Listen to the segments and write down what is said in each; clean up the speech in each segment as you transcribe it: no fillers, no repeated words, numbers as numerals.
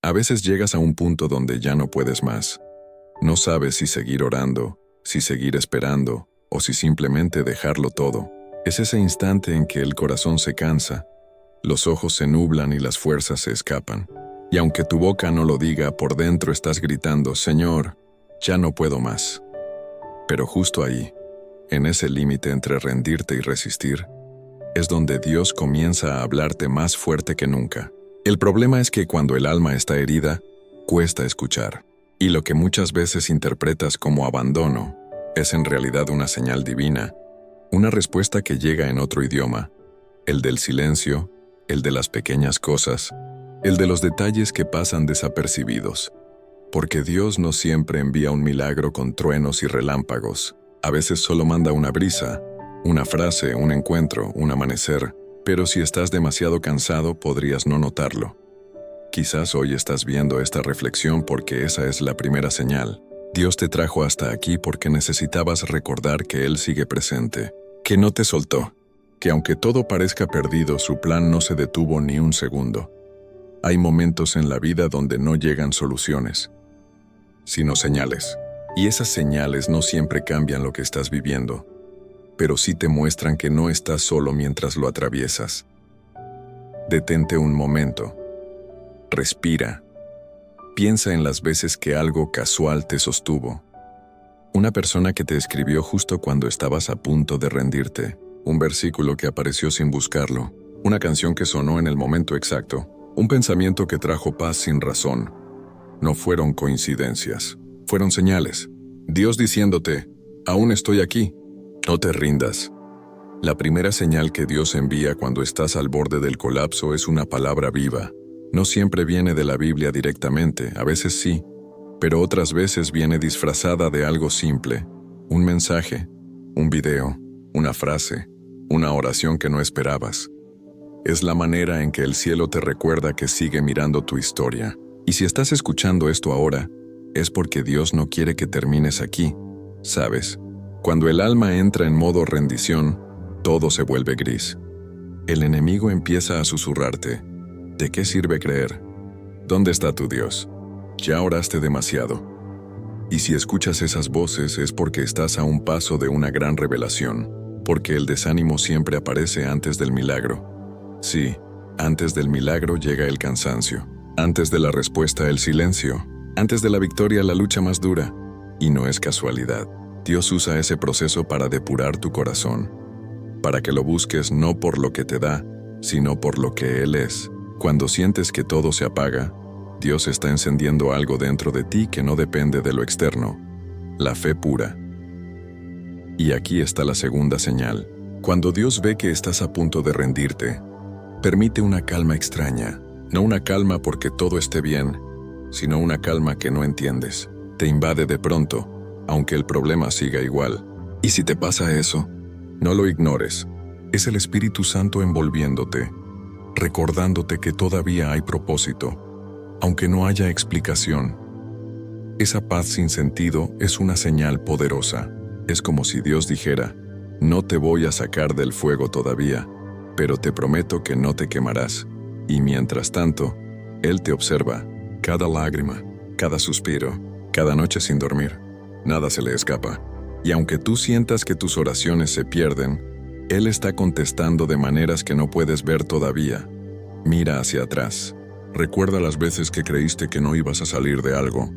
A veces llegas a un punto donde ya no puedes más. No sabes si seguir orando, si seguir esperando, o si simplemente dejarlo todo. Es ese instante en que el corazón se cansa, los ojos se nublan y las fuerzas se escapan. Y aunque tu boca no lo diga, por dentro estás gritando, Señor, ya no puedo más. Pero justo ahí, en ese límite entre rendirte y resistir, es donde Dios comienza a hablarte más fuerte que nunca. El problema es que cuando el alma está herida, cuesta escuchar. Y lo que muchas veces interpretas como abandono, es en realidad una señal divina, una respuesta que llega en otro idioma, el del silencio, el de las pequeñas cosas, el de los detalles que pasan desapercibidos. Porque Dios no siempre envía un milagro con truenos y relámpagos. A veces solo manda una brisa, una frase, un encuentro, un amanecer, pero si estás demasiado cansado podrías no notarlo. Quizás hoy estás viendo esta reflexión porque esa es la primera señal. Dios te trajo hasta aquí porque necesitabas recordar que Él sigue presente, que no te soltó, que aunque todo parezca perdido, su plan no se detuvo ni un segundo. Hay momentos en la vida donde no llegan soluciones, sino señales. Y esas señales no siempre cambian lo que estás viviendo, pero sí te muestran que no estás solo mientras lo atraviesas. Detente un momento. Respira. Piensa en las veces que algo casual te sostuvo. Una persona que te escribió justo cuando estabas a punto de rendirte. Un versículo que apareció sin buscarlo. Una canción que sonó en el momento exacto. Un pensamiento que trajo paz sin razón. No fueron coincidencias. Fueron señales. Dios diciéndote, aún estoy aquí. No te rindas. La primera señal que Dios envía cuando estás al borde del colapso es una palabra viva. No siempre viene de la Biblia directamente, a veces sí, pero otras veces viene disfrazada de algo simple. Un mensaje, un video, una frase, una oración que no esperabas. Es la manera en que el cielo te recuerda que sigue mirando tu historia. Y si estás escuchando esto ahora, es porque Dios no quiere que termines aquí. ¿Sabes? Cuando el alma entra en modo rendición, todo se vuelve gris. El enemigo empieza a susurrarte. ¿De qué sirve creer? ¿Dónde está tu Dios? Ya oraste demasiado. Y si escuchas esas voces es porque estás a un paso de una gran revelación, porque el desánimo siempre aparece antes del milagro. Sí, antes del milagro llega el cansancio, antes de la respuesta el silencio, antes de la victoria la lucha más dura. Y no es casualidad. Dios usa ese proceso para depurar tu corazón, para que lo busques no por lo que te da, sino por lo que Él es. Cuando sientes que todo se apaga, Dios está encendiendo algo dentro de ti que no depende de lo externo, la fe pura. Y aquí está la segunda señal. Cuando Dios ve que estás a punto de rendirte, permite una calma extraña, no una calma porque todo esté bien, sino una calma que no entiendes. Te invade de pronto, aunque el problema siga igual. Y si te pasa eso, no lo ignores. Es el Espíritu Santo envolviéndote, recordándote que todavía hay propósito, aunque no haya explicación. Esa paz sin sentido es una señal poderosa. Es como si Dios dijera, no te voy a sacar del fuego todavía, pero te prometo que no te quemarás. Y mientras tanto, Él te observa, cada lágrima, cada suspiro, cada noche sin dormir. Nada se le escapa. Y aunque tú sientas que tus oraciones se pierden, Él está contestando de maneras que no puedes ver todavía. Mira hacia atrás. Recuerda las veces que creíste que no ibas a salir de algo.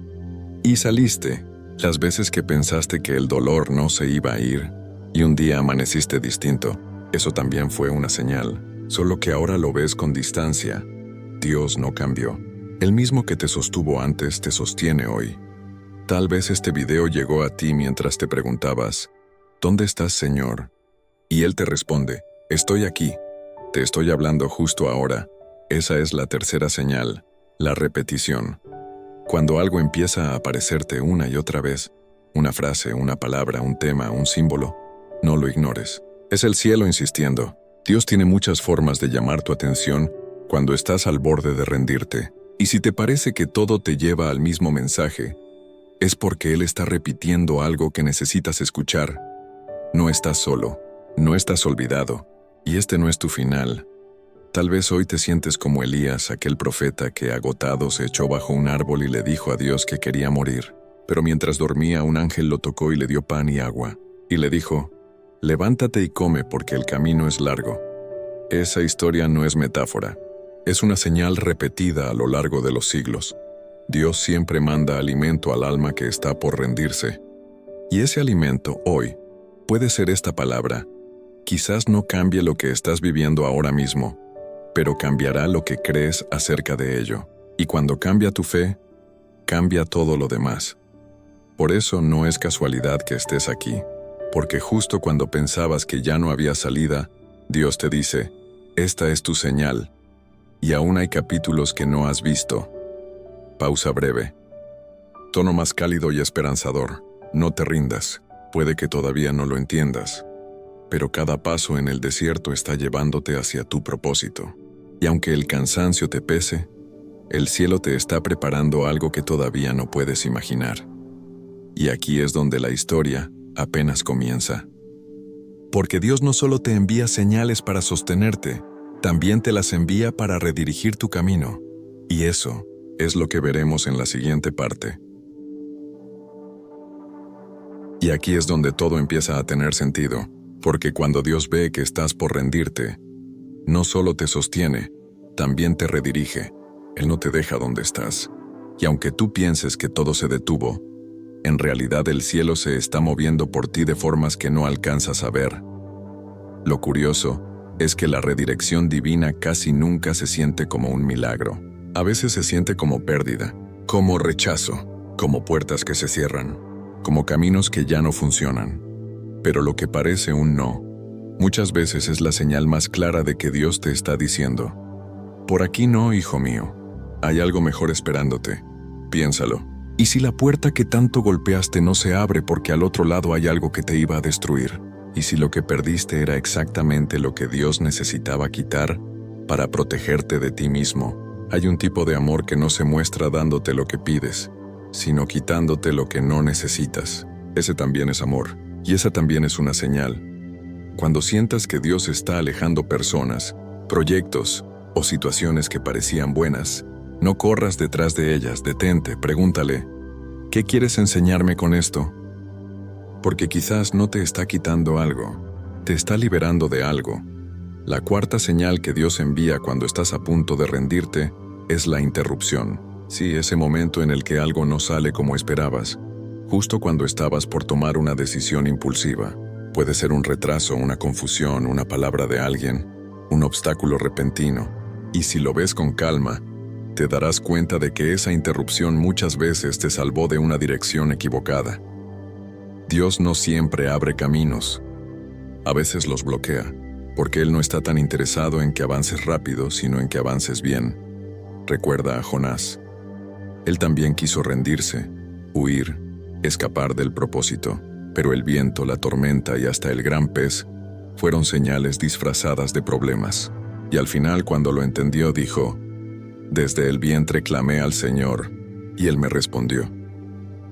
Y saliste. Las veces que pensaste que el dolor no se iba a ir. Y un día amaneciste distinto. Eso también fue una señal. Solo que ahora lo ves con distancia. Dios no cambió. El mismo que te sostuvo antes te sostiene hoy. Tal vez este video llegó a ti mientras te preguntabas, ¿dónde estás, Señor? Y Él te responde, estoy aquí, te estoy hablando justo ahora. Esa es la tercera señal, la repetición. Cuando algo empieza a aparecerte una y otra vez, una frase, una palabra, un tema, un símbolo, no lo ignores. Es el cielo insistiendo. Dios tiene muchas formas de llamar tu atención cuando estás al borde de rendirte. Y si te parece que todo te lleva al mismo mensaje, es porque Él está repitiendo algo que necesitas escuchar. No estás solo. No estás olvidado, y este no es tu final. Tal vez hoy te sientes como Elías, aquel profeta que, agotado, se echó bajo un árbol y le dijo a Dios que quería morir. Pero mientras dormía, un ángel lo tocó y le dio pan y agua. Y le dijo: levántate y come porque el camino es largo. Esa historia no es metáfora. Es una señal repetida a lo largo de los siglos. Dios siempre manda alimento al alma que está por rendirse. Y ese alimento, hoy, puede ser esta palabra. Quizás no cambie lo que estás viviendo ahora mismo, pero cambiará lo que crees acerca de ello. Y cuando cambia tu fe, cambia todo lo demás. Por eso no es casualidad que estés aquí, porque justo cuando pensabas que ya no había salida, Dios te dice: esta es tu señal, y aún hay capítulos que no has visto. Pausa breve. Tono más cálido y esperanzador. No te rindas, puede que todavía no lo entiendas, pero cada paso en el desierto está llevándote hacia tu propósito. Y aunque el cansancio te pese, el cielo te está preparando algo que todavía no puedes imaginar. Y aquí es donde la historia apenas comienza. Porque Dios no solo te envía señales para sostenerte, también te las envía para redirigir tu camino. Y eso es lo que veremos en la siguiente parte. Y aquí es donde todo empieza a tener sentido, porque cuando Dios ve que estás por rendirte, no solo te sostiene, también te redirige. Él no te deja donde estás. Y aunque tú pienses que todo se detuvo, en realidad el cielo se está moviendo por ti de formas que no alcanzas a ver. Lo curioso es que la redirección divina casi nunca se siente como un milagro. A veces se siente como pérdida, como rechazo, como puertas que se cierran, como caminos que ya no funcionan. Pero lo que parece un no, muchas veces es la señal más clara de que Dios te está diciendo: por aquí no, hijo mío, hay algo mejor esperándote. Piénsalo. ¿Y si la puerta que tanto golpeaste no se abre porque al otro lado hay algo que te iba a destruir? ¿Y si lo que perdiste era exactamente lo que Dios necesitaba quitar para protegerte de ti mismo? Hay un tipo de amor que no se muestra dándote lo que pides, sino quitándote lo que no necesitas. Ese también es amor, y esa también es una señal. Cuando sientas que Dios está alejando personas, proyectos o situaciones que parecían buenas, no corras detrás de ellas, detente, pregúntale: ¿qué quieres enseñarme con esto? Porque quizás no te está quitando algo, te está liberando de algo. La cuarta señal que Dios envía cuando estás a punto de rendirte es la interrupción. Sí, ese momento en el que algo no sale como esperabas, justo cuando estabas por tomar una decisión impulsiva. Puede ser un retraso, una confusión, una palabra de alguien, un obstáculo repentino. Y si lo ves con calma, te darás cuenta de que esa interrupción muchas veces te salvó de una dirección equivocada. Dios no siempre abre caminos. A veces los bloquea, porque Él no está tan interesado en que avances rápido, sino en que avances bien. Recuerda a Jonás. Él también quiso rendirse, huir, escapar del propósito, pero el viento, la tormenta y hasta el gran pez fueron señales disfrazadas de problemas. Y al final, cuando lo entendió, dijo: desde el vientre clamé al Señor, y Él me respondió.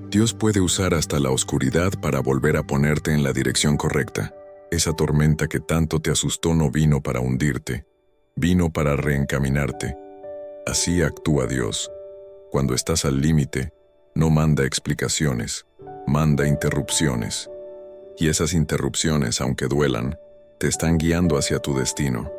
Dios puede usar hasta la oscuridad para volver a ponerte en la dirección correcta. Esa tormenta que tanto te asustó no vino para hundirte, vino para reencaminarte. Así actúa Dios. Cuando estás al límite, no manda explicaciones, manda interrupciones. Y esas interrupciones, aunque duelan, te están guiando hacia tu destino.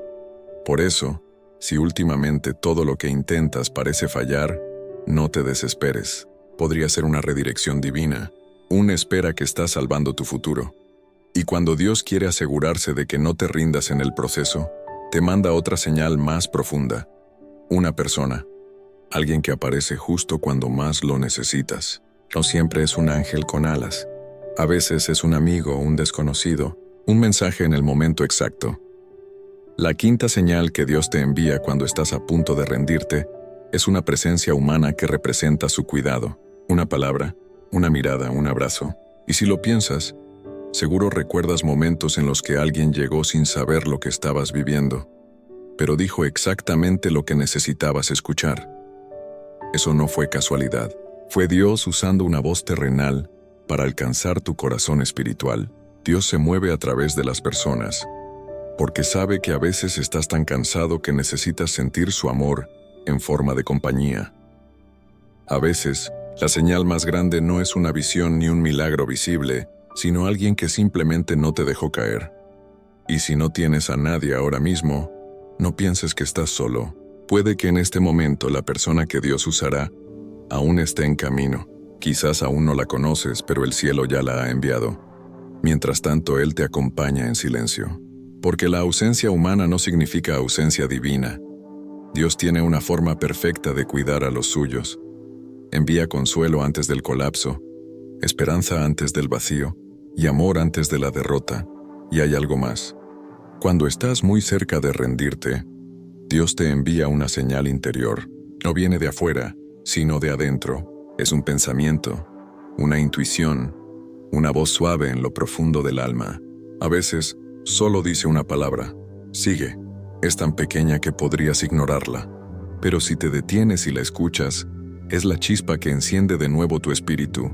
Por eso, si últimamente todo lo que intentas parece fallar, no te desesperes. Podría ser una redirección divina, una espera que está salvando tu futuro. Y cuando Dios quiere asegurarse de que no te rindas en el proceso, te manda otra señal más profunda. Una persona, alguien que aparece justo cuando más lo necesitas. No siempre es un ángel con alas. A veces es un amigo o un desconocido, un mensaje en el momento exacto. La quinta señal que Dios te envía cuando estás a punto de rendirte es una presencia humana que representa su cuidado. Una palabra, una mirada, un abrazo. Y si lo piensas, seguro recuerdas momentos en los que alguien llegó sin saber lo que estabas viviendo, pero dijo exactamente lo que necesitabas escuchar. Eso no fue casualidad. Fue Dios usando una voz terrenal para alcanzar tu corazón espiritual. Dios se mueve a través de las personas, porque sabe que a veces estás tan cansado que necesitas sentir su amor en forma de compañía. A veces, la señal más grande no es una visión ni un milagro visible, sino alguien que simplemente no te dejó caer. Y si no tienes a nadie ahora mismo, no pienses que estás solo. Puede que en este momento la persona que Dios usará aún esté en camino. Quizás aún no la conoces, pero el cielo ya la ha enviado. Mientras tanto, Él te acompaña en silencio. Porque la ausencia humana no significa ausencia divina. Dios tiene una forma perfecta de cuidar a los suyos. Envía consuelo antes del colapso, esperanza antes del vacío y amor antes de la derrota. Y hay algo más. Cuando estás muy cerca de rendirte, Dios te envía una señal interior. No viene de afuera, sino de adentro. Es un pensamiento, una intuición, una voz suave en lo profundo del alma. A veces, solo dice una palabra: sigue. Es tan pequeña que podrías ignorarla. Pero si te detienes y la escuchas, es la chispa que enciende de nuevo tu espíritu.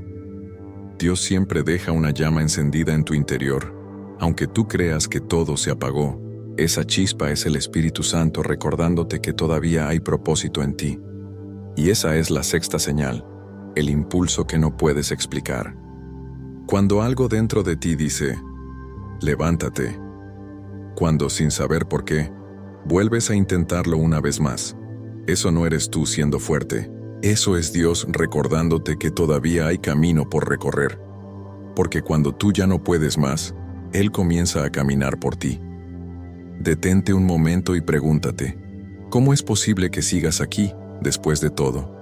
Dios siempre deja una llama encendida en tu interior. Aunque tú creas que todo se apagó, esa chispa es el Espíritu Santo recordándote que todavía hay propósito en ti. Y esa es la sexta señal, el impulso que no puedes explicar. Cuando algo dentro de ti dice: levántate. Cuando, sin saber por qué, vuelves a intentarlo una vez más. Eso no eres tú siendo fuerte. Eso es Dios recordándote que todavía hay camino por recorrer. Porque cuando tú ya no puedes más, Él comienza a caminar por ti. Detente un momento y pregúntate: ¿cómo es posible que sigas aquí después de todo?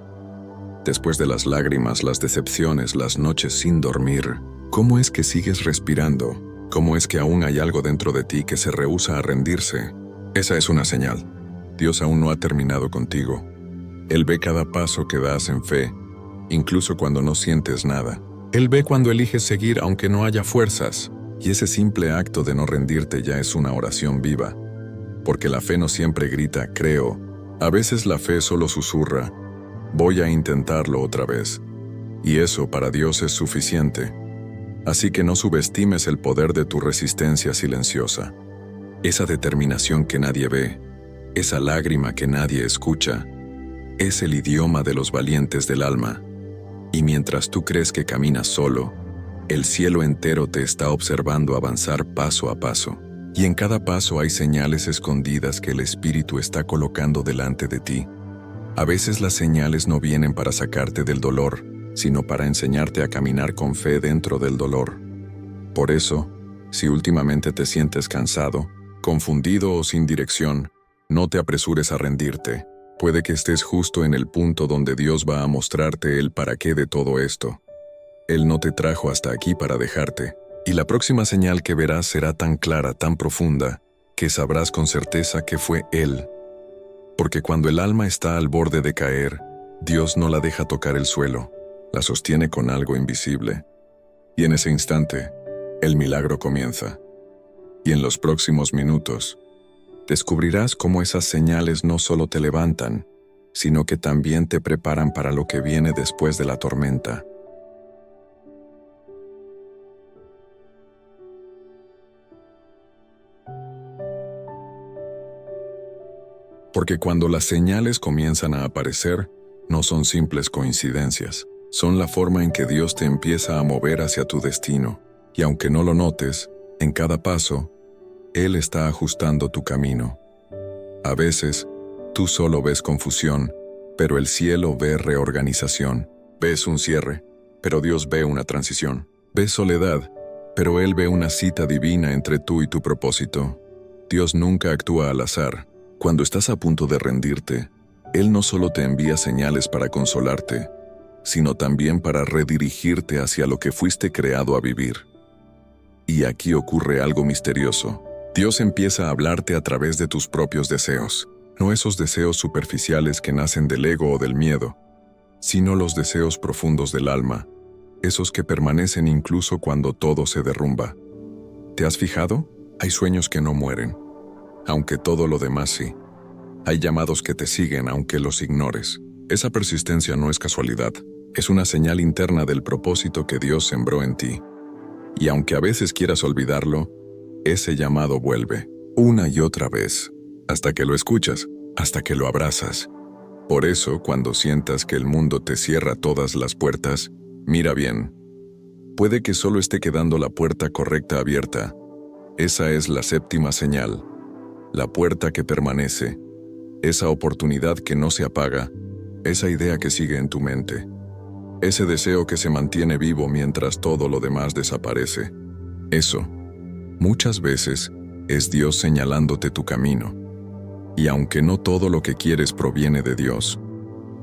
Después de las lágrimas, las decepciones, las noches sin dormir, ¿cómo es que sigues respirando? ¿Cómo es que aún hay algo dentro de ti que se rehúsa a rendirse? Esa es una señal. Dios aún no ha terminado contigo. Él ve cada paso que das en fe, incluso cuando no sientes nada. Él ve cuando eliges seguir aunque no haya fuerzas. Y ese simple acto de no rendirte ya es una oración viva. Porque la fe no siempre grita: creo. A veces la fe solo susurra: voy a intentarlo otra vez. Y eso para Dios es suficiente. Así que no subestimes el poder de tu resistencia silenciosa. Esa determinación que nadie ve, esa lágrima que nadie escucha, es el idioma de los valientes del alma. Y mientras tú crees que caminas solo, el cielo entero te está observando avanzar paso a paso. Y en cada paso hay señales escondidas que el Espíritu está colocando delante de ti. A veces las señales no vienen para sacarte del dolor, sino para enseñarte a caminar con fe dentro del dolor. Por eso, si últimamente te sientes cansado, confundido o sin dirección, no te apresures a rendirte. Puede que estés justo en el punto donde Dios va a mostrarte el para qué de todo esto. Él no te trajo hasta aquí para dejarte, y la próxima señal que verás será tan clara, tan profunda, que sabrás con certeza que fue Él. Porque cuando el alma está al borde de caer, Dios no la deja tocar el suelo, la sostiene con algo invisible. Y en ese instante, el milagro comienza. Y en los próximos minutos, descubrirás cómo esas señales no solo te levantan, sino que también te preparan para lo que viene después de la tormenta. Porque cuando las señales comienzan a aparecer, no son simples coincidencias. Son la forma en que Dios te empieza a mover hacia tu destino. Y aunque no lo notes, en cada paso, Él está ajustando tu camino. A veces, tú solo ves confusión, pero el cielo ve reorganización. Ves un cierre, pero Dios ve una transición. Ves soledad, pero Él ve una cita divina entre tú y tu propósito. Dios nunca actúa al azar. Cuando estás a punto de rendirte, Él no solo te envía señales para consolarte, sino también para redirigirte hacia lo que fuiste creado a vivir. Y aquí ocurre algo misterioso. Dios empieza a hablarte a través de tus propios deseos, no esos deseos superficiales que nacen del ego o del miedo, sino los deseos profundos del alma, esos que permanecen incluso cuando todo se derrumba. ¿Te has fijado? Hay sueños que no mueren, aunque todo lo demás sí. Hay llamados que te siguen aunque los ignores. Esa persistencia no es casualidad, es una señal interna del propósito que Dios sembró en ti. Y aunque a veces quieras olvidarlo, ese llamado vuelve. una y otra vez, hasta que lo escuchas, hasta que lo abrazas. Por eso, cuando sientas que el mundo te cierra todas las puertas, mira bien. Puede que solo esté quedando la puerta correcta abierta. Esa es la séptima señal. La puerta que permanece. Esa oportunidad que no se apaga. Esa idea que sigue en tu mente. Ese deseo que se mantiene vivo mientras todo lo demás desaparece. Eso, muchas veces, es Dios señalándote tu camino. Y aunque no todo lo que quieres proviene de Dios,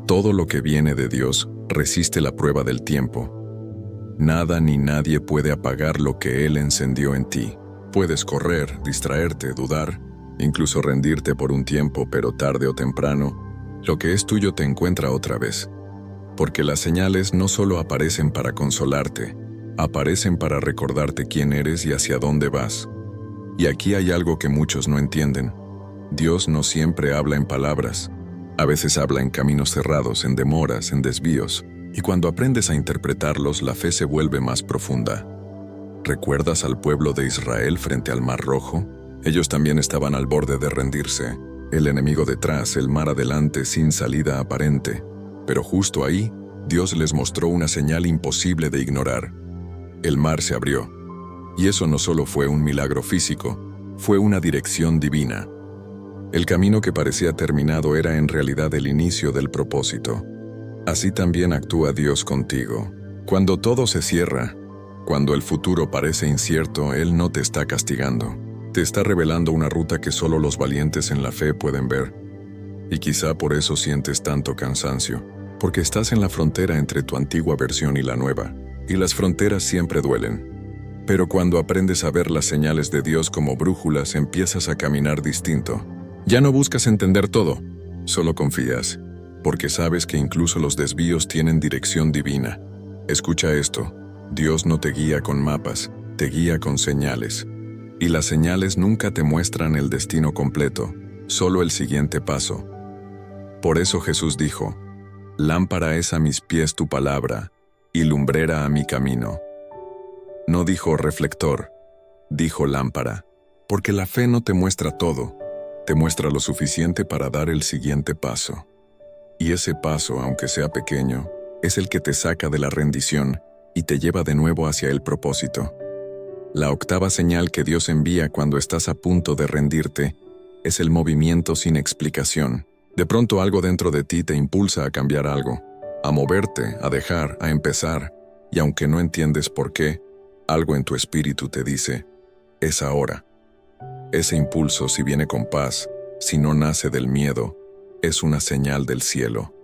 todo lo que viene de Dios resiste la prueba del tiempo. Nada ni nadie puede apagar lo que Él encendió en ti. Puedes correr, distraerte, dudar, incluso rendirte por un tiempo, pero tarde o temprano, lo que es tuyo te encuentra otra vez. Porque las señales no solo aparecen para consolarte, aparecen para recordarte quién eres y hacia dónde vas. Y aquí hay algo que muchos no entienden. Dios no siempre habla en palabras. A veces habla en caminos cerrados, en demoras, en desvíos. Y cuando aprendes a interpretarlos, la fe se vuelve más profunda. ¿Recuerdas al pueblo de Israel frente al Mar Rojo? Ellos también estaban al borde de rendirse. El enemigo detrás, el mar adelante, sin salida aparente. Pero justo ahí, Dios les mostró una señal imposible de ignorar. El mar se abrió. Y eso no solo fue un milagro físico, fue una dirección divina. El camino que parecía terminado era en realidad el inicio del propósito. Así también actúa Dios contigo. Cuando todo se cierra, cuando el futuro parece incierto, Él no te está castigando. Te está revelando una ruta que solo los valientes en la fe pueden ver. Y quizá por eso sientes tanto cansancio, porque estás en la frontera entre tu antigua versión y la nueva, y las fronteras siempre duelen. Pero cuando aprendes a ver las señales de Dios como brújulas, empiezas a caminar distinto. Ya no buscas entender todo, solo confías, porque sabes que incluso los desvíos tienen dirección divina. Escucha esto, Dios no te guía con mapas, te guía con señales. Y las señales nunca te muestran el destino completo, solo el siguiente paso. Por eso Jesús dijo, «Lámpara es a mis pies tu palabra, y lumbrera a mi camino». No dijo reflector, dijo lámpara, porque la fe no te muestra todo, te muestra lo suficiente para dar el siguiente paso. Y ese paso, aunque sea pequeño, es el que te saca de la rendición y te lleva de nuevo hacia el propósito. La octava señal que Dios envía cuando estás a punto de rendirte es el movimiento sin explicación. De pronto algo dentro de ti te impulsa a cambiar algo, a moverte, a dejar, a empezar, y aunque no entiendes por qué, algo en tu espíritu te dice, es ahora. Ese impulso, si viene con paz, si no nace del miedo, es una señal del cielo.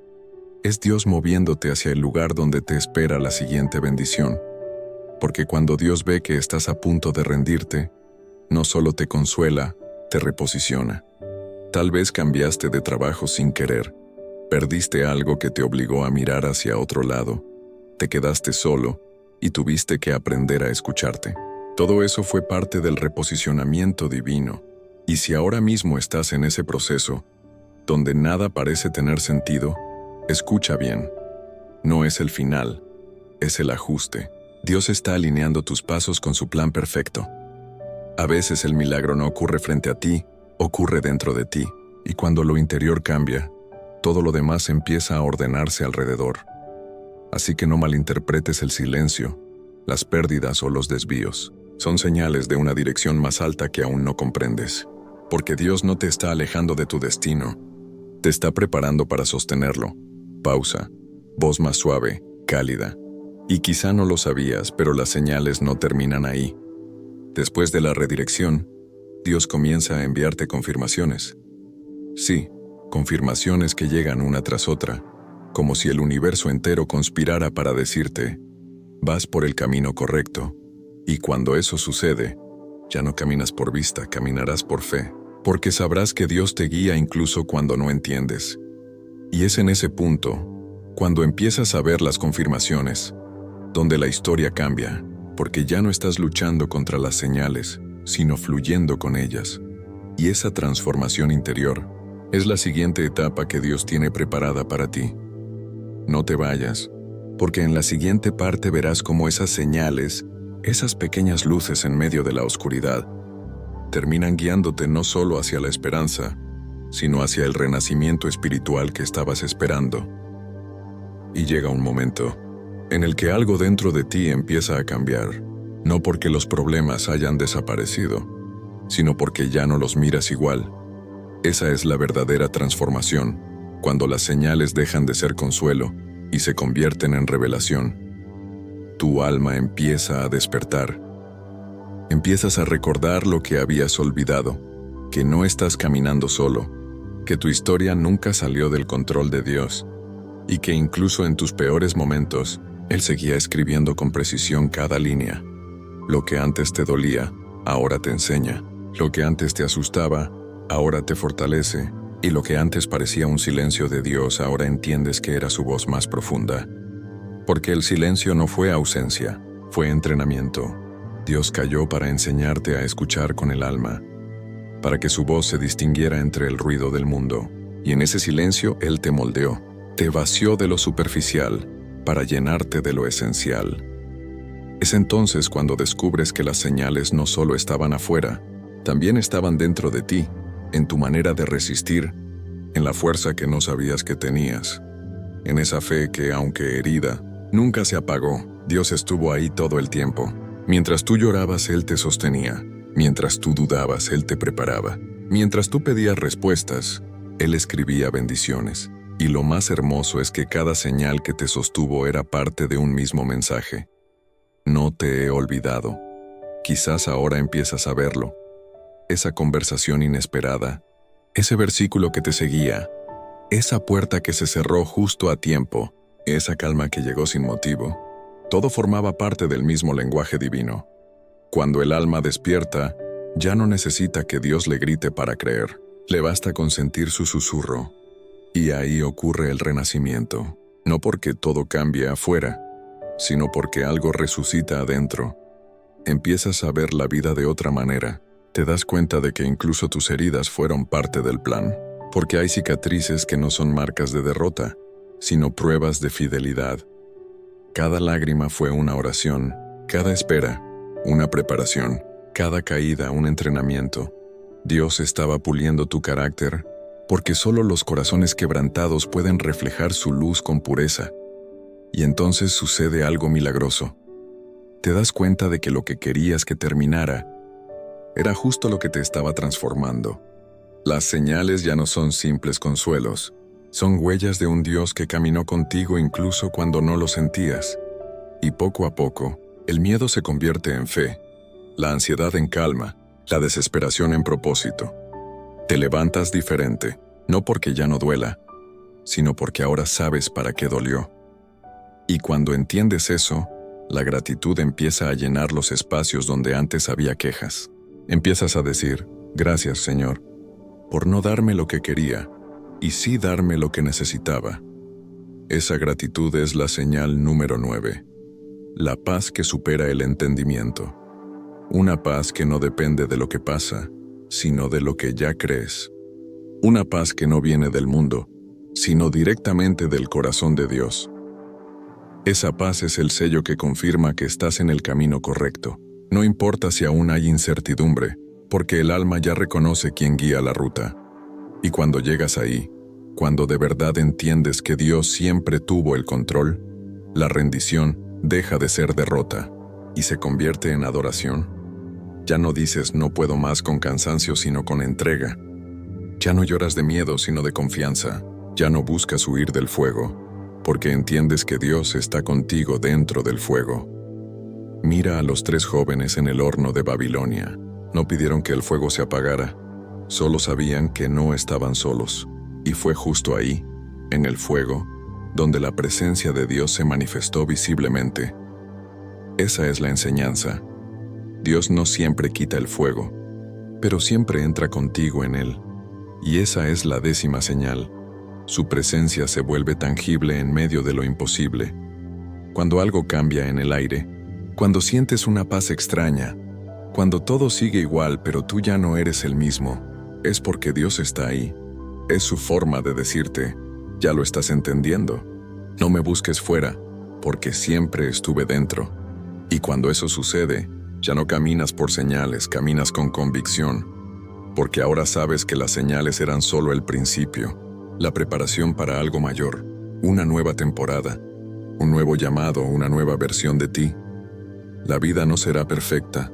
Es Dios moviéndote hacia el lugar donde te espera la siguiente bendición. Porque cuando Dios ve que estás a punto de rendirte, no solo te consuela, te reposiciona. Tal vez cambiaste de trabajo sin querer, perdiste algo que te obligó a mirar hacia otro lado, te quedaste solo y tuviste que aprender a escucharte. Todo eso fue parte del reposicionamiento divino. Y si ahora mismo estás en ese proceso, donde nada parece tener sentido, escucha bien. No es el final, es el ajuste. Dios está alineando tus pasos con su plan perfecto. A veces el milagro no ocurre frente a ti, ocurre dentro de ti, y cuando lo interior cambia, todo lo demás empieza a ordenarse alrededor. Así que no malinterpretes el silencio, las pérdidas o los desvíos. Son señales de una dirección más alta que aún no comprendes. Porque Dios no te está alejando de tu destino, te está preparando para sostenerlo. Pausa, voz más suave, cálida. Y quizá no lo sabías, pero las señales no terminan ahí. Después de la redirección, Dios comienza a enviarte confirmaciones. Sí, confirmaciones que llegan una tras otra, como si el universo entero conspirara para decirte, vas por el camino correcto. Y cuando eso sucede, ya no caminas por vista, caminarás por fe, porque sabrás que Dios te guía incluso cuando no entiendes. Y es en ese punto, cuando empiezas a ver las confirmaciones, donde la historia cambia, porque ya no estás luchando contra las señales, sino fluyendo con ellas. Y esa transformación interior es la siguiente etapa que Dios tiene preparada para ti. No te vayas, porque en la siguiente parte verás cómo esas señales, esas pequeñas luces en medio de la oscuridad, terminan guiándote no solo hacia la esperanza, sino hacia el renacimiento espiritual que estabas esperando. Y llega un momento en el que algo dentro de ti empieza a cambiar, no porque los problemas hayan desaparecido, sino porque ya no los miras igual. Esa es la verdadera transformación, cuando las señales dejan de ser consuelo y se convierten en revelación. Tu alma empieza a despertar. Empiezas a recordar lo que habías olvidado, que no estás caminando solo, que tu historia nunca salió del control de Dios, y que incluso en tus peores momentos, Él seguía escribiendo con precisión cada línea. Lo que antes te dolía, ahora te enseña. Lo que antes te asustaba, ahora te fortalece. Y lo que antes parecía un silencio de Dios, ahora entiendes que era su voz más profunda. Porque el silencio no fue ausencia, fue entrenamiento. Dios calló para enseñarte a escuchar con el alma, para que su voz se distinguiera entre el ruido del mundo. Y en ese silencio Él te moldeó, te vació de lo superficial, para llenarte de lo esencial. Es entonces cuando descubres que las señales no solo estaban afuera, también estaban dentro de ti, en tu manera de resistir, en la fuerza que no sabías que tenías, en esa fe que, aunque herida, nunca se apagó. Dios estuvo ahí todo el tiempo. Mientras tú llorabas, Él te sostenía. Mientras tú dudabas, Él te preparaba. Mientras tú pedías respuestas, Él escribía bendiciones. Y lo más hermoso es que cada señal que te sostuvo era parte de un mismo mensaje. No te he olvidado. Quizás ahora empiezas a verlo. Esa conversación inesperada, ese versículo que te seguía, esa puerta que se cerró justo a tiempo, esa calma que llegó sin motivo, todo formaba parte del mismo lenguaje divino. Cuando el alma despierta, ya no necesita que Dios le grite para creer, le basta con sentir su susurro. Y ahí ocurre el renacimiento, no porque todo cambie afuera, sino porque algo resucita adentro. Empiezas a ver la vida de otra manera. Te das cuenta de que incluso tus heridas fueron parte del plan, porque hay cicatrices que no son marcas de derrota, sino pruebas de fidelidad. Cada lágrima fue una oración, cada espera, una preparación, cada caída un entrenamiento. Dios estaba puliendo tu carácter, porque solo los corazones quebrantados pueden reflejar su luz con pureza. Y entonces sucede algo milagroso. Te das cuenta de que lo que querías que terminara era justo lo que te estaba transformando. Las señales ya no son simples consuelos, son huellas de un Dios que caminó contigo incluso cuando no lo sentías. Y poco a poco, el miedo se convierte en fe, la ansiedad en calma, la desesperación en propósito. Te levantas diferente, no porque ya no duela, sino porque ahora sabes para qué dolió. Y cuando entiendes eso, la gratitud empieza a llenar los espacios donde antes había quejas. Empiezas a decir, gracias, Señor, por no darme lo que quería, y sí darme lo que necesitaba. Esa gratitud es la señal número 9. La paz que supera el entendimiento. Una paz que no depende de lo que pasa, sino de lo que ya crees. Una paz que no viene del mundo, sino directamente del corazón de Dios. Esa paz es el sello que confirma que estás en el camino correcto. No importa si aún hay incertidumbre, porque el alma ya reconoce quién guía la ruta. Y cuando llegas ahí, cuando de verdad entiendes que Dios siempre tuvo el control, la rendición deja de ser derrota y se convierte en adoración. Ya no dices no puedo más con cansancio sino con entrega. Ya no lloras de miedo sino de confianza. Ya no buscas huir del fuego, porque entiendes que Dios está contigo dentro del fuego. Mira a los 3 jóvenes en el horno de Babilonia. No pidieron que el fuego se apagara, solo sabían que no estaban solos. Y fue justo ahí, en el fuego, donde la presencia de Dios se manifestó visiblemente. Esa es la enseñanza. Dios no siempre quita el fuego, pero siempre entra contigo en él. Y esa es la 10ª señal. Su presencia se vuelve tangible en medio de lo imposible. Cuando algo cambia en el aire, cuando sientes una paz extraña, cuando todo sigue igual pero tú ya no eres el mismo, es porque Dios está ahí. Es su forma de decirte, ya lo estás entendiendo. No me busques fuera, porque siempre estuve dentro. Y cuando eso sucede, Ya no caminas por señales, caminas con convicción, porque ahora sabes que las señales eran solo el principio, la preparación para algo mayor, una nueva temporada, un nuevo llamado, una nueva versión de ti. La vida no será perfecta,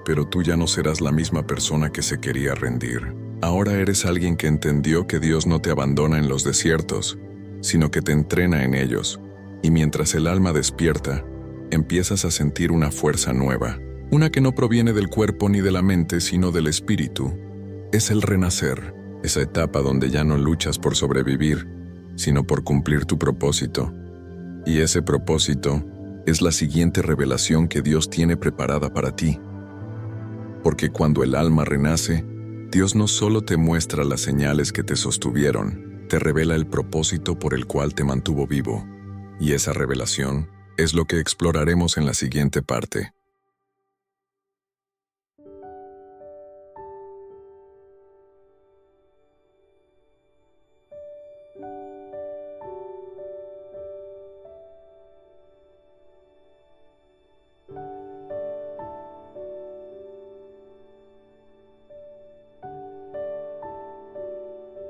pero tú ya no serás la misma persona que se quería rendir. Ahora eres alguien que entendió que Dios no te abandona en los desiertos, sino que te entrena en ellos. Y mientras el alma despierta, empiezas a sentir una fuerza nueva, una que no proviene del cuerpo ni de la mente, sino del espíritu. Es el renacer, esa etapa donde ya no luchas por sobrevivir, sino por cumplir tu propósito. Y ese propósito es la siguiente revelación que Dios tiene preparada para ti. Porque cuando el alma renace, Dios no solo te muestra las señales que te sostuvieron, te revela el propósito por el cual te mantuvo vivo. Y esa revelación es lo que exploraremos en la siguiente parte.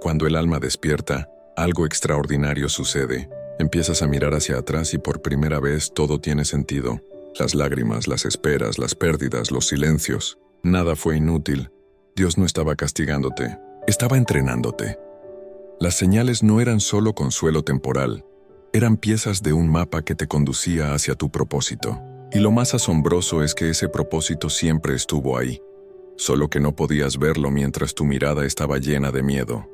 Cuando el alma despierta, algo extraordinario sucede. Empiezas a mirar hacia atrás y por primera vez todo tiene sentido. Las lágrimas, las esperas, las pérdidas, los silencios. Nada fue inútil. Dios no estaba castigándote, estaba entrenándote. Las señales no eran solo consuelo temporal, eran piezas de un mapa que te conducía hacia tu propósito. Y lo más asombroso es que ese propósito siempre estuvo ahí, solo que no podías verlo mientras tu mirada estaba llena de miedo.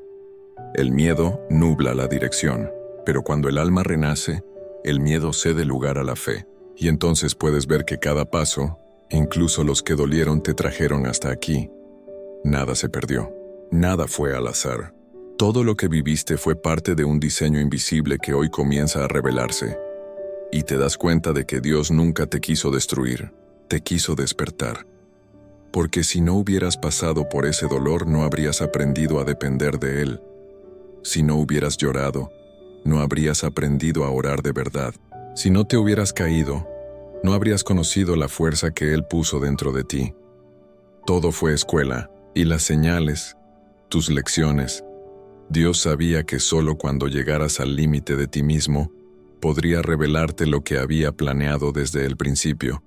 El miedo nubla la dirección, pero cuando el alma renace, el miedo cede lugar a la fe. Y entonces puedes ver que cada paso, incluso los que dolieron, te trajeron hasta aquí. Nada se perdió, nada fue al azar. Todo lo que viviste fue parte de un diseño invisible que hoy comienza a revelarse. Y te das cuenta de que Dios nunca te quiso destruir, te quiso despertar. Porque si no hubieras pasado por ese dolor, no habrías aprendido a depender de Él. Si no hubieras llorado, no habrías aprendido a orar de verdad. Si no te hubieras caído, no habrías conocido la fuerza que Él puso dentro de ti. Todo fue escuela, y las señales, tus lecciones. Dios sabía que solo cuando llegaras al límite de ti mismo, podría revelarte lo que había planeado desde el principio.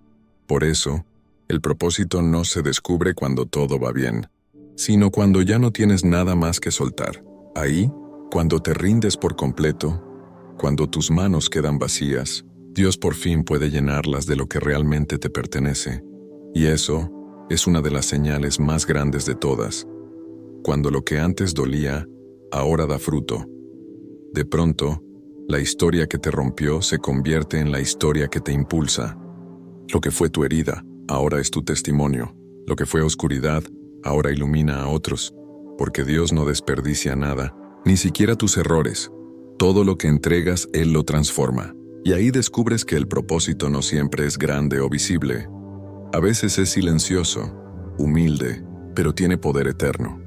Por eso, el propósito no se descubre cuando todo va bien, sino cuando ya no tienes nada más que soltar. Ahí, cuando te rindes por completo, cuando tus manos quedan vacías, Dios por fin puede llenarlas de lo que realmente te pertenece. Y eso es una de las señales más grandes de todas. Cuando lo que antes dolía, ahora da fruto. De pronto, la historia que te rompió se convierte en la historia que te impulsa. Lo que fue tu herida, ahora es tu testimonio. Lo que fue oscuridad, ahora ilumina a otros. Porque Dios no desperdicia nada, ni siquiera tus errores. Todo lo que entregas, Él lo transforma. Y ahí descubres que el propósito no siempre es grande o visible. A veces es silencioso, humilde, pero tiene poder eterno.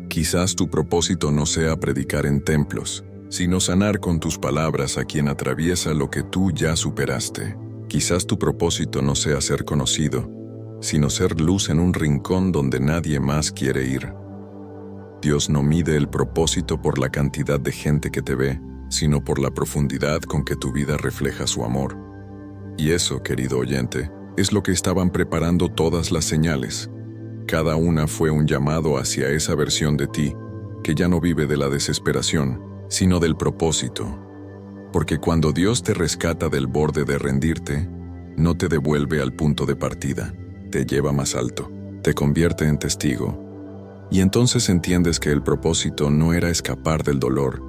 Quizás tu propósito no sea predicar en templos, sino sanar con tus palabras a quien atraviesa lo que tú ya superaste. Quizás tu propósito no sea ser conocido, sino ser luz en un rincón donde nadie más quiere ir. Dios no mide el propósito por la cantidad de gente que te ve, sino por la profundidad con que tu vida refleja su amor. Y eso, querido oyente, es lo que estaban preparando todas las señales. Cada una fue un llamado hacia esa versión de ti, que ya no vive de la desesperación, sino del propósito. Porque cuando Dios te rescata del borde de rendirte, no te devuelve al punto de partida, te lleva más alto, te convierte en testigo. Y entonces entiendes que el propósito no era escapar del dolor,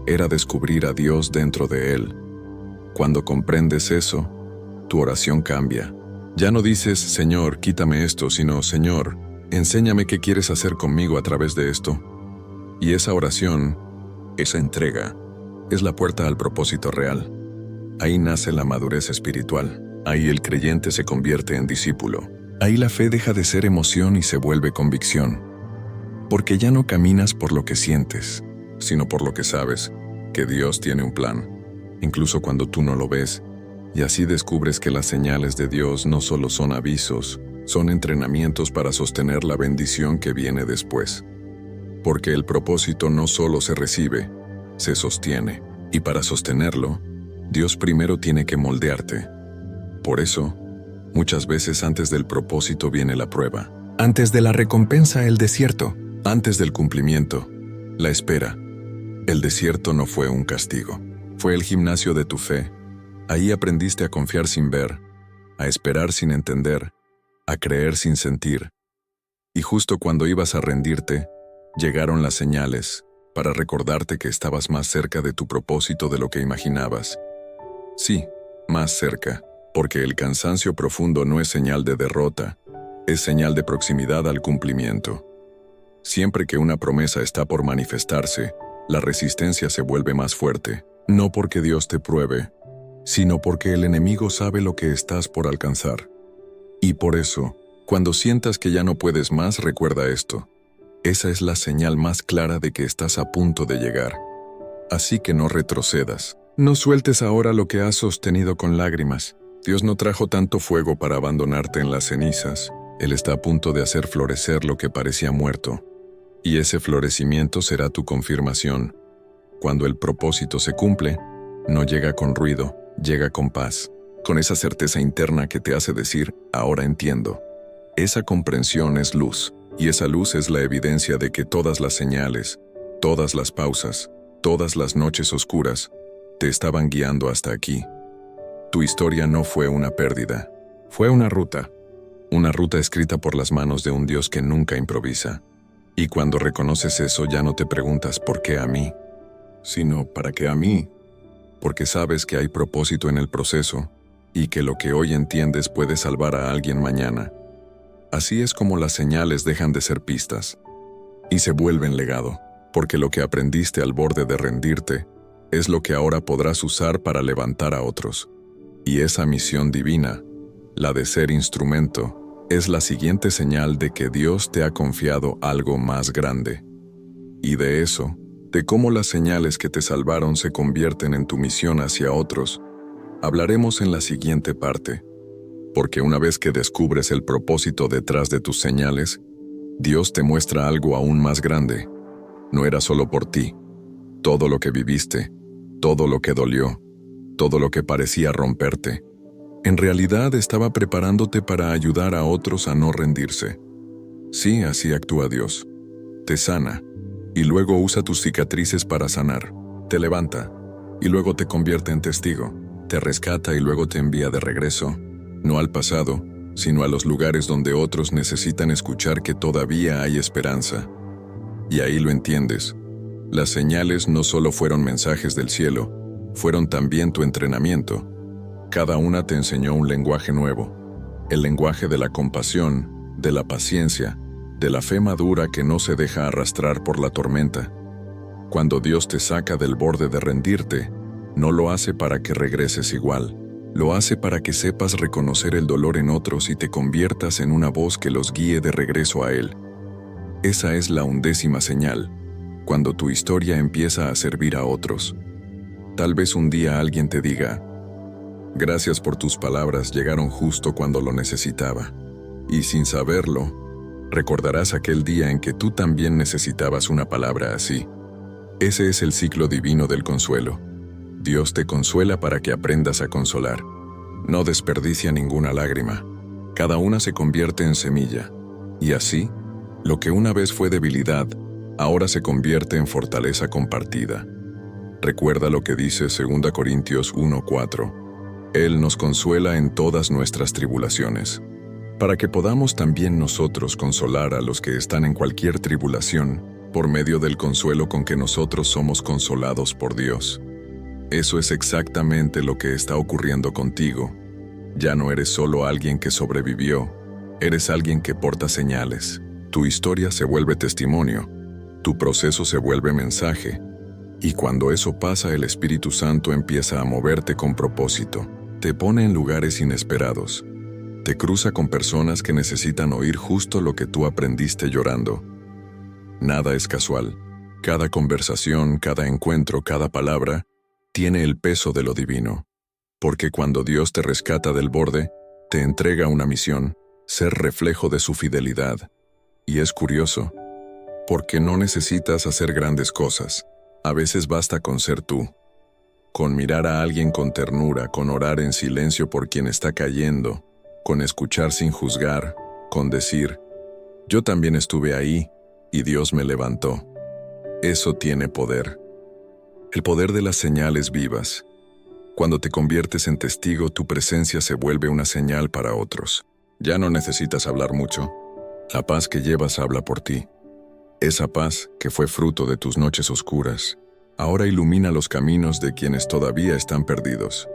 era descubrir a Dios dentro de él. Cuando comprendes eso, tu oración cambia. Ya no dices, Señor, quítame esto, sino, Señor, enséñame qué quieres hacer conmigo a través de esto. Y esa oración, esa entrega, es la puerta al propósito real. Ahí nace la madurez espiritual. Ahí el creyente se convierte en discípulo. Ahí la fe deja de ser emoción y se vuelve convicción. Porque ya no caminas por lo que sientes, sino por lo que sabes, que Dios tiene un plan, incluso cuando tú no lo ves, y así descubres que las señales de Dios no solo son avisos, Son entrenamientos para sostener la bendición que viene después. Porque el propósito no solo se recibe, se sostiene. Y para sostenerlo, Dios primero tiene que moldearte. Por eso, muchas veces antes del propósito viene la prueba. Antes de la recompensa, el desierto. Antes del cumplimiento, la espera. El desierto no fue un castigo. Fue el gimnasio de tu fe. Ahí aprendiste a confiar sin ver, a esperar sin entender, a creer sin sentir. Y justo cuando ibas a rendirte, llegaron las señales para recordarte que estabas más cerca de tu propósito de lo que imaginabas. Sí, más cerca, porque el cansancio profundo no es señal de derrota, es señal de proximidad al cumplimiento. Siempre que una promesa está por manifestarse, la resistencia se vuelve más fuerte, no porque Dios te pruebe, sino porque el enemigo sabe lo que estás por alcanzar. Y por eso, cuando sientas que ya no puedes más, recuerda esto. Esa es la señal más clara de que estás a punto de llegar. Así que no retrocedas. No sueltes ahora lo que has sostenido con lágrimas. Dios no trajo tanto fuego para abandonarte en las cenizas. Él está a punto de hacer florecer lo que parecía muerto. Y ese florecimiento será tu confirmación. Cuando el propósito se cumple, no llega con ruido, llega con paz, con esa certeza interna que te hace decir, ahora entiendo. Esa comprensión es luz, y esa luz es la evidencia de que todas las señales, todas las pausas, todas las noches oscuras, te estaban guiando hasta aquí. Tu historia no fue una pérdida, fue una ruta escrita por las manos de un Dios que nunca improvisa. Y cuando reconoces eso, ya no te preguntas ¿por qué a mí?, sino ¿para qué a mí? Porque sabes que hay propósito en el proceso y que lo que hoy entiendes puede salvar a alguien mañana. Así es como las señales dejan de ser pistas y se vuelven legado, porque lo que aprendiste al borde de rendirte es lo que ahora podrás usar para levantar a otros. Y esa misión divina, la de ser instrumento, es la siguiente señal de que Dios te ha confiado algo más grande. Y de eso, de cómo las señales que te salvaron se convierten en tu misión hacia otros, hablaremos en la siguiente parte. Porque una vez que descubres el propósito detrás de tus señales, Dios te muestra algo aún más grande. No era solo por ti. Todo lo que viviste, todo lo que dolió, todo lo que parecía romperte, en realidad estaba preparándote para ayudar a otros a no rendirse. Sí, así actúa Dios. Te sana, y luego usa tus cicatrices para sanar. Te levanta, y luego te convierte en testigo. Te rescata y luego te envía de regreso, no al pasado, sino a los lugares donde otros necesitan escuchar que todavía hay esperanza. Y ahí lo entiendes. Las señales no solo fueron mensajes del cielo, fueron también tu entrenamiento. Cada una te enseñó un lenguaje nuevo, el lenguaje de la compasión, de la paciencia, de la fe madura que no se deja arrastrar por la tormenta. Cuando Dios te saca del borde de rendirte, no lo hace para que regreses igual, lo hace para que sepas reconocer el dolor en otros y te conviertas en una voz que los guíe de regreso a Él. Esa es la 11ª señal, cuando tu historia empieza a servir a otros. Tal vez un día alguien te diga, gracias por tus palabras, llegaron justo cuando lo necesitaba. Y sin saberlo, recordarás aquel día en que tú también necesitabas una palabra así. Ese es el ciclo divino del consuelo. Dios te consuela para que aprendas a consolar. No desperdicia ninguna lágrima. Cada una se convierte en semilla. Y así, lo que una vez fue debilidad, ahora se convierte en fortaleza compartida. Recuerda lo que dice 2 Corintios 1:4. Él nos consuela en todas nuestras tribulaciones, para que podamos también nosotros consolar a los que están en cualquier tribulación, por medio del consuelo con que nosotros somos consolados por Dios. Eso es exactamente lo que está ocurriendo contigo. Ya no eres solo alguien que sobrevivió, eres alguien que porta señales. Tu historia se vuelve testimonio, tu proceso se vuelve mensaje, y cuando eso pasa, el Espíritu Santo empieza a moverte con propósito. Te pone en lugares inesperados. Te cruza con personas que necesitan oír justo lo que tú aprendiste llorando. Nada es casual. Cada conversación, cada encuentro, cada palabra, tiene el peso de lo divino. Porque cuando Dios te rescata del borde, te entrega una misión, ser reflejo de su fidelidad. Y es curioso, porque no necesitas hacer grandes cosas. A veces basta con ser tú, con mirar a alguien con ternura, con orar en silencio por quien está cayendo, con escuchar sin juzgar, con decir, yo también estuve ahí y Dios me levantó. Eso tiene poder. El poder de las señales vivas. Cuando te conviertes en testigo, tu presencia se vuelve una señal para otros. Ya no necesitas hablar mucho. La paz que llevas habla por ti. Esa paz, que fue fruto de tus noches oscuras, ahora ilumina los caminos de quienes todavía están perdidos.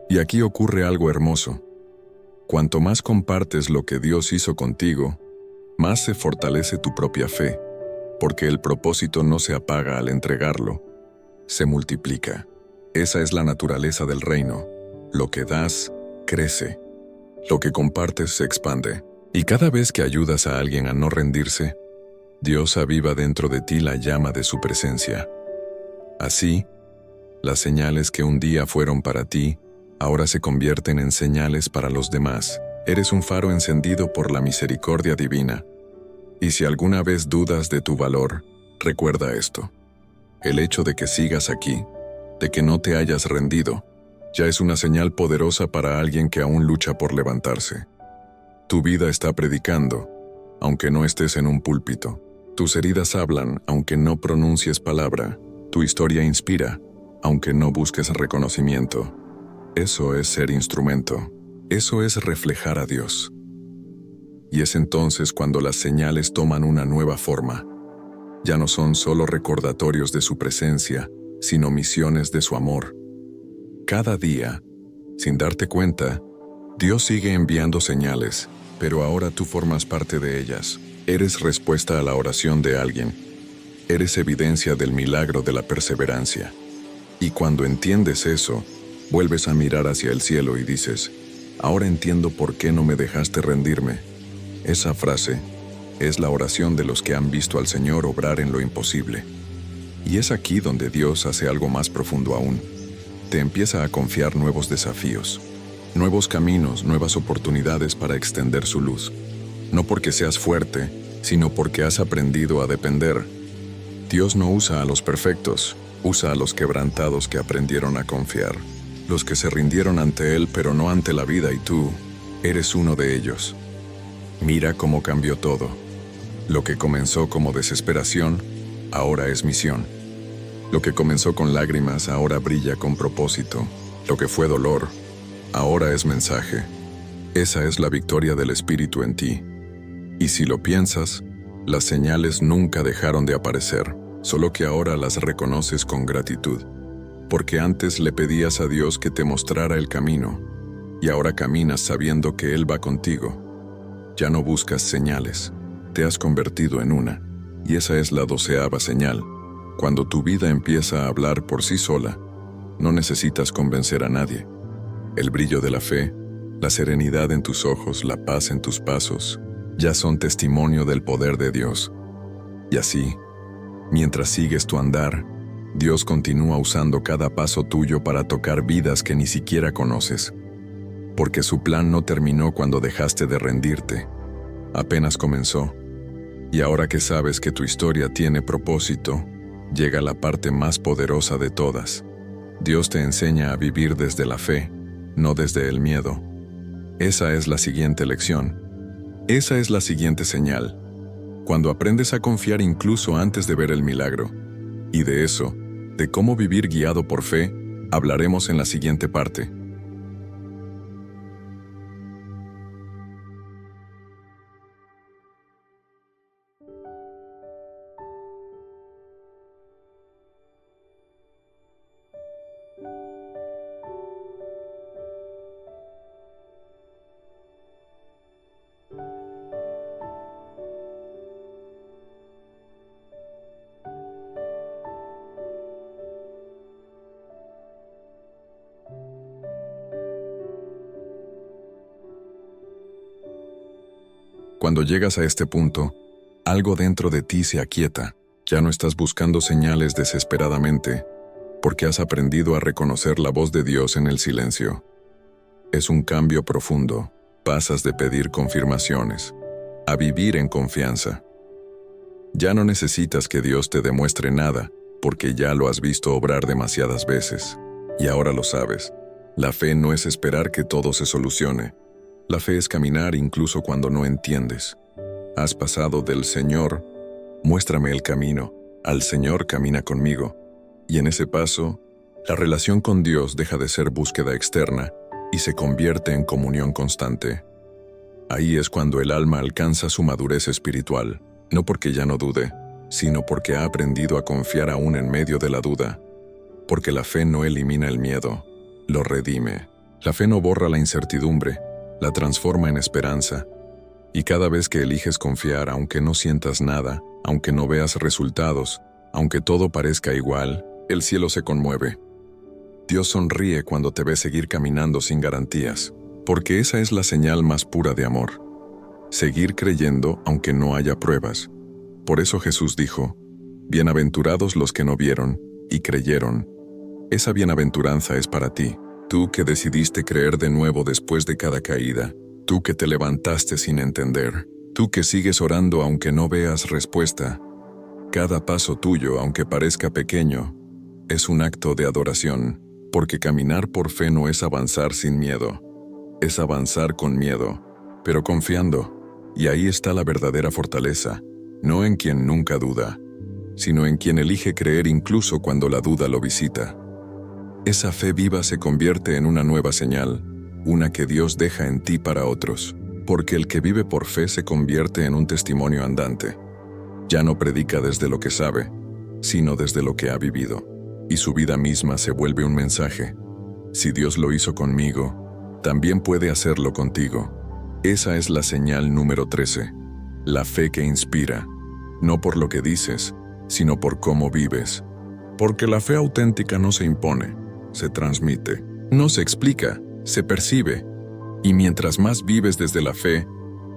Y aquí ocurre algo hermoso. Cuanto más compartes lo que Dios hizo contigo, más se fortalece tu propia fe, porque el propósito no se apaga al entregarlo, se multiplica. Esa es la naturaleza del reino. Lo que das, crece. Lo que compartes se expande. Y cada vez que ayudas a alguien a no rendirse, Dios aviva dentro de ti la llama de su presencia. Así, las señales que un día fueron para ti, ahora se convierten en señales para los demás. Eres un faro encendido por la misericordia divina. Y si alguna vez dudas de tu valor, recuerda esto. El hecho de que sigas aquí, de que no te hayas rendido, ya es una señal poderosa para alguien que aún lucha por levantarse. Tu vida está predicando, aunque no estés en un púlpito. Tus heridas hablan, aunque no pronuncies palabra. Tu historia inspira, aunque no busques reconocimiento. Eso es ser instrumento. Eso es reflejar a Dios. Y es entonces cuando las señales toman una nueva forma. Ya no son solo recordatorios de su presencia, sino misiones de su amor. Cada día, sin darte cuenta, Dios sigue enviando señales, pero ahora tú formas parte de ellas. Eres respuesta a la oración de alguien. Eres evidencia del milagro de la perseverancia. Y cuando entiendes eso, vuelves a mirar hacia el cielo y dices, ahora entiendo por qué no me dejaste rendirme. Esa frase es la oración de los que han visto al Señor obrar en lo imposible. Y es aquí donde Dios hace algo más profundo aún. Te empieza a confiar nuevos desafíos, nuevos caminos, nuevas oportunidades para extender su luz. No porque seas fuerte, sino porque has aprendido a depender. Dios no usa a los perfectos, usa a los quebrantados que aprendieron a confiar. Los que se rindieron ante Él, pero no ante la vida, y tú eres uno de ellos. Mira cómo cambió todo. Lo que comenzó como desesperación, ahora es misión. Lo que comenzó con lágrimas, ahora brilla con propósito. Lo que fue dolor, ahora es mensaje. Esa es la victoria del Espíritu en ti. Y si lo piensas, las señales nunca dejaron de aparecer, solo que ahora las reconoces con gratitud. Porque antes le pedías a Dios que te mostrara el camino, y ahora caminas sabiendo que Él va contigo. Ya no buscas señales, te has convertido en una, y esa es la 12ª señal. Cuando tu vida empieza a hablar por sí sola, no necesitas convencer a nadie. El brillo de la fe, la serenidad en tus ojos, la paz en tus pasos, ya son testimonio del poder de Dios. Y así, mientras sigues tu andar, Dios continúa usando cada paso tuyo para tocar vidas que ni siquiera conoces. Porque su plan no terminó cuando dejaste de rendirte, apenas comenzó. Y ahora que sabes que tu historia tiene propósito, llega la parte más poderosa de todas. Dios te enseña a vivir desde la fe, no desde el miedo. Esa es la siguiente lección. Esa es la siguiente señal. Cuando aprendes a confiar incluso antes de ver el milagro. Y de eso, de cómo vivir guiado por fe, hablaremos en la siguiente parte. Cuando llegas a este punto, algo dentro de ti se aquieta. Ya no estás buscando señales desesperadamente, porque has aprendido a reconocer la voz de Dios en el silencio. Es un cambio profundo. Pasas de pedir confirmaciones a vivir en confianza. Ya no necesitas que Dios te demuestre nada, porque ya lo has visto obrar demasiadas veces. Y ahora lo sabes. La fe no es esperar que todo se solucione. La fe es caminar incluso cuando no entiendes. Has pasado del Señor, muéstrame el camino, al Señor camina conmigo. Y en ese paso, la relación con Dios deja de ser búsqueda externa y se convierte en comunión constante. Ahí es cuando el alma alcanza su madurez espiritual, no porque ya no dude, sino porque ha aprendido a confiar aún en medio de la duda. Porque la fe no elimina el miedo, lo redime. La fe no borra la incertidumbre, la transforma en esperanza. Y cada vez que eliges confiar, aunque no sientas nada, aunque no veas resultados, aunque todo parezca igual, el cielo se conmueve. Dios sonríe cuando te ve seguir caminando sin garantías, porque esa es la señal más pura de amor. Seguir creyendo aunque no haya pruebas. Por eso Jesús dijo, bienaventurados los que no vieron y creyeron. Esa bienaventuranza es para ti, tú que decidiste creer de nuevo después de cada caída, tú que te levantaste sin entender, tú que sigues orando aunque no veas respuesta. Cada paso tuyo, aunque parezca pequeño, es un acto de adoración, porque caminar por fe no es avanzar sin miedo, es avanzar con miedo, pero confiando. Y ahí está la verdadera fortaleza, no en quien nunca duda, sino en quien elige creer incluso cuando la duda lo visita. Esa fe viva se convierte en una nueva señal, una que Dios deja en ti para otros, porque el que vive por fe se convierte en un testimonio andante. Ya no predica desde lo que sabe, sino desde lo que ha vivido, y su vida misma se vuelve un mensaje. Si Dios lo hizo conmigo, también puede hacerlo contigo. Esa es la señal número 13, la fe que inspira, no por lo que dices, sino por cómo vives. Porque la fe auténtica no se impone, se transmite, no se explica, se percibe. Y mientras más vives desde la fe,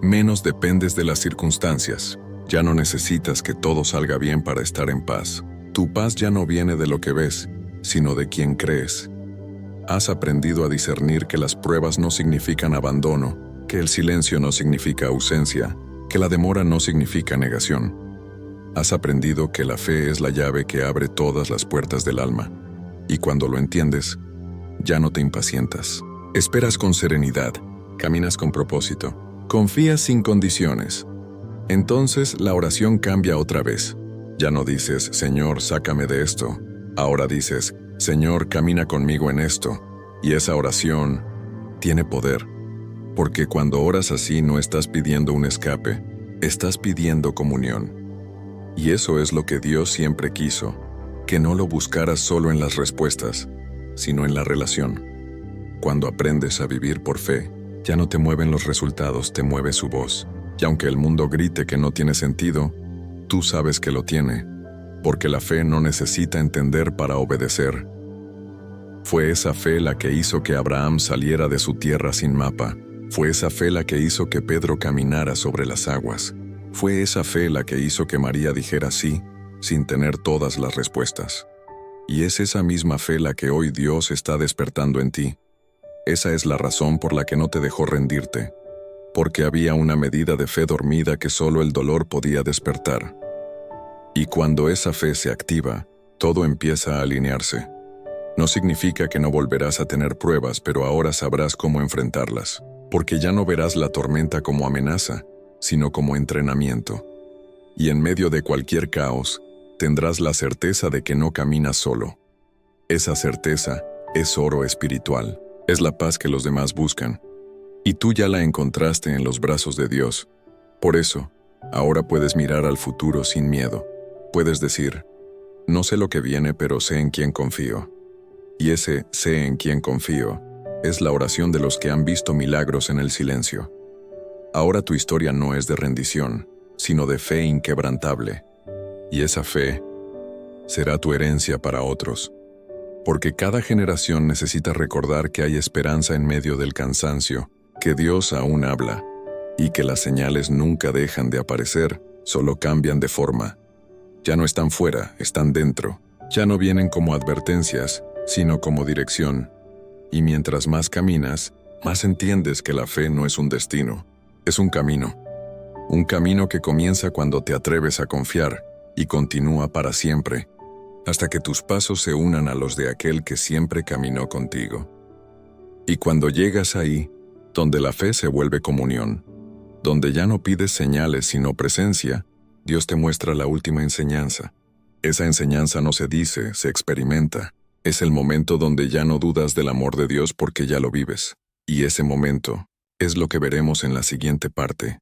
menos dependes de las circunstancias. Ya no necesitas que todo salga bien para estar en paz. Tu paz ya no viene de lo que ves, sino de quien crees. Has aprendido a discernir que las pruebas no significan abandono, que el silencio no significa ausencia, que la demora no significa negación. Has aprendido que la fe es la llave que abre todas las puertas del alma. Y cuando lo entiendes, ya no te impacientas. Esperas con serenidad, caminas con propósito, confías sin condiciones. Entonces la oración cambia otra vez. Ya no dices, Señor, sácame de esto. Ahora dices, Señor, camina conmigo en esto. Y esa oración tiene poder. Porque cuando oras así no estás pidiendo un escape, estás pidiendo comunión. Y eso es lo que Dios siempre quiso, que no lo buscaras solo en las respuestas, sino en la relación. Cuando aprendes a vivir por fe, ya no te mueven los resultados, te mueve su voz. Y aunque el mundo grite que no tiene sentido, tú sabes que lo tiene, porque la fe no necesita entender para obedecer. Fue esa fe la que hizo que Abraham saliera de su tierra sin mapa. Fue esa fe la que hizo que Pedro caminara sobre las aguas. Fue esa fe la que hizo que María dijera sí, sin tener todas las respuestas. Y es esa misma fe la que hoy Dios está despertando en ti. Esa es la razón por la que no te dejó rendirte, porque había una medida de fe dormida que solo el dolor podía despertar. Y cuando esa fe se activa, todo empieza a alinearse. No significa que no volverás a tener pruebas, pero ahora sabrás cómo enfrentarlas, porque ya no verás la tormenta como amenaza, sino como entrenamiento. Y en medio de cualquier caos, tendrás la certeza de que no caminas solo. Esa certeza es oro espiritual, es la paz que los demás buscan. Y tú ya la encontraste en los brazos de Dios. Por eso, ahora puedes mirar al futuro sin miedo. Puedes decir, no sé lo que viene, pero sé en quién confío. Y ese sé en quién confío es la oración de los que han visto milagros en el silencio. Ahora tu historia no es de rendición, sino de fe inquebrantable. Y esa fe será tu herencia para otros. Porque cada generación necesita recordar que hay esperanza en medio del cansancio, que Dios aún habla, y que las señales nunca dejan de aparecer, solo cambian de forma. Ya no están fuera, están dentro. Ya no vienen como advertencias, sino como dirección. Y mientras más caminas, más entiendes que la fe no es un destino, es un camino. Un camino que comienza cuando te atreves a confiar y continúa para siempre, hasta que tus pasos se unan a los de aquel que siempre caminó contigo. Y cuando llegas ahí, donde la fe se vuelve comunión, donde ya no pides señales sino presencia, Dios te muestra la última enseñanza. Esa enseñanza no se dice, se experimenta. Es el momento donde ya no dudas del amor de Dios porque ya lo vives. Y ese momento es lo que veremos en la siguiente parte.